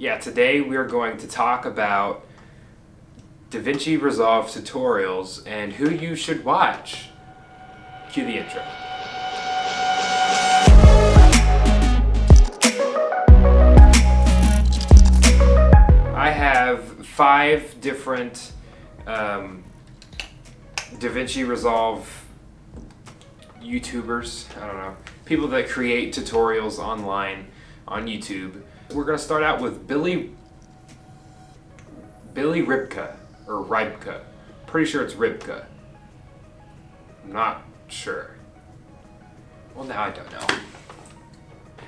Yeah, today we're going to talk about DaVinci Resolve tutorials and who you should watch. Cue the intro. I have 5 different DaVinci Resolve YouTubers, I don't know, people that create tutorials online on YouTube. We're going to start out with Billy Ripka, or Ripka. Pretty sure it's Ripka. I'm not sure. Well, now I don't know.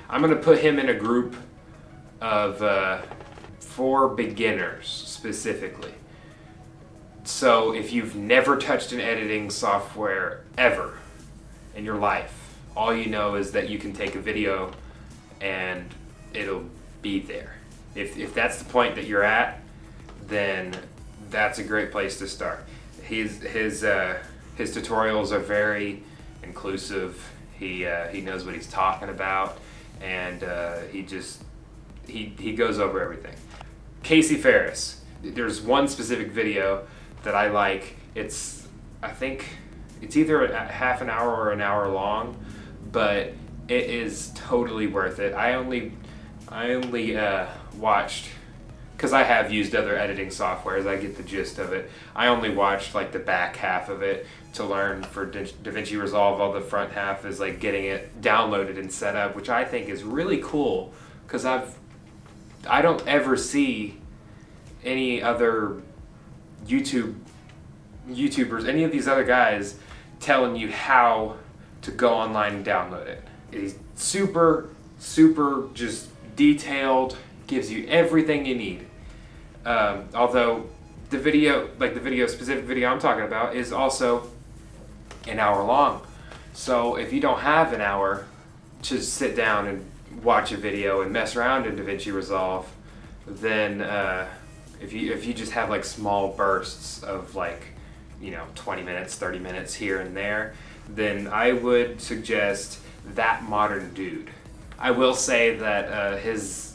I'm going to put him in a group of for beginners, specifically. So if you've never touched an editing software ever in your life, all you know is that you can take a video and it'll be there. If that's the point that you're at, then that's a great place to start. His tutorials are very inclusive. He knows what he's talking about, and he goes over everything. Ferris. There's one specific video that I like. I think it's either a half an hour or an hour long, but it is totally worth it. I only watched, because I have used other editing softwares, I get the gist of it. I only watched like the back half of it to learn for DaVinci Resolve. All the front half is like getting it downloaded and set up, which I think is really cool, because I don't ever see any other YouTubers, any of these other guys telling you how to go online and download it. It's super just detailed, gives you everything you need. Although the specific video I'm talking about is also an hour long. So if you don't have an hour to sit down and watch a video and mess around in DaVinci Resolve, then if you just have like small bursts of 20 minutes, 30 minutes here and there, then I would suggest That Modern Dude. I will say that his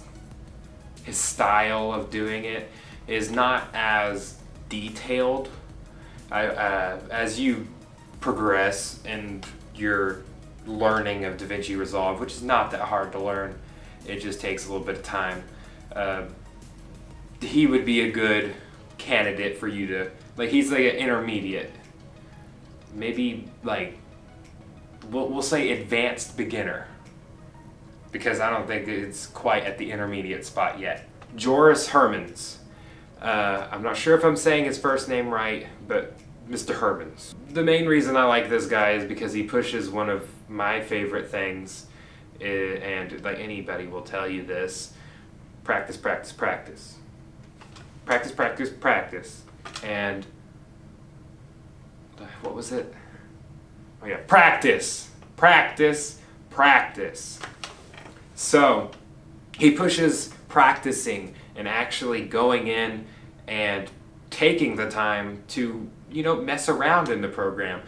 style of doing it is not as detailed. As you progress in your learning of DaVinci Resolve, which is not that hard to learn, it just takes a little bit of time, he would be a good candidate for you to, he's like an intermediate, maybe we'll say advanced beginner, because I don't think it's quite at the intermediate spot yet. Herman's. I'm not sure if I'm saying his first name right, but Mr. Herman's. The main reason I like this guy is because he pushes one of my favorite things, and like anybody will tell you this: practice, practice, practice. Practice, practice, practice. And what was it? Oh yeah, practice, practice, practice. So he pushes practicing and actually going in and taking the time to, mess around in the program.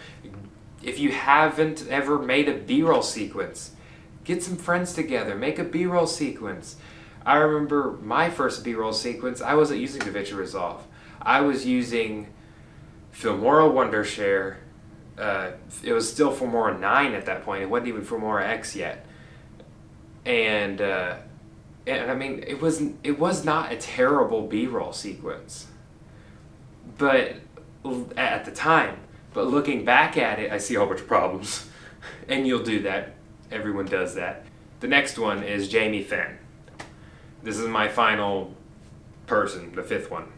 If you haven't ever made a B-roll sequence, get some friends together, make a B-roll sequence. I remember my first B-roll sequence, I wasn't using DaVinci Resolve. I was using Filmora Wondershare. It was still Filmora 9 at that point. It wasn't even Filmora X yet. And I mean, it was not a terrible B-roll sequence, but at the time. But looking back at it, I see a whole bunch of problems, and you'll do that. Everyone does that. The next one is Fenn. This is my final person, the 5th one.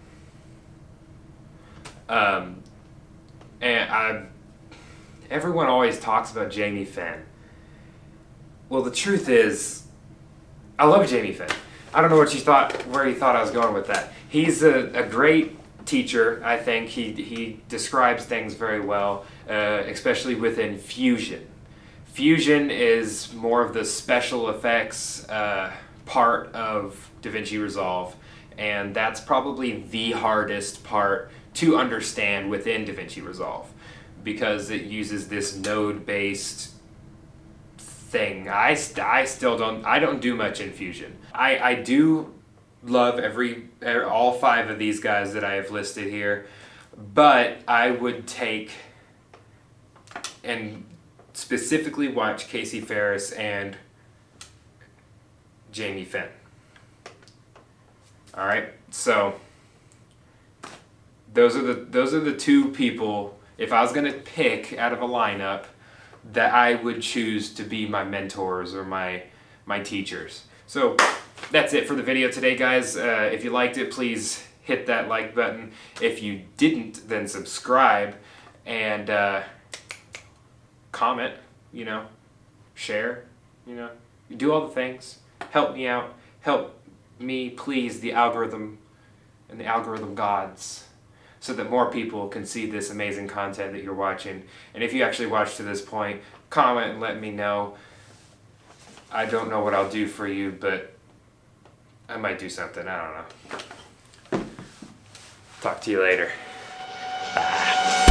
Everyone always talks about Fenn. Well, the truth is, I love Fenn. I don't know where you thought I was going with that. He's a great teacher, I think. He describes things very well, especially within Fusion. Fusion is more of the special effects part of DaVinci Resolve, and that's probably the hardest part to understand within DaVinci Resolve, because it uses this node-based thing. I don't do much in Fusion. I do love all 5 of these guys that I have listed here, but I would take and specifically watch Casey Ferris and Jamie Fenn. All right, so those are the 2 people, if I was gonna pick out of a lineup, that I would choose to be my mentors or my teachers. So that's it for the video today, guys. If you liked it, please hit that like button. If you didn't, then subscribe and comment, share, do all the things. Help me out. Help me please the algorithm and the algorithm gods, so that more people can see this amazing content that you're watching. And if you actually watched to this point, comment and let me know. I don't know what I'll do for you, but I might do something. I don't know. Talk to you later. Bye.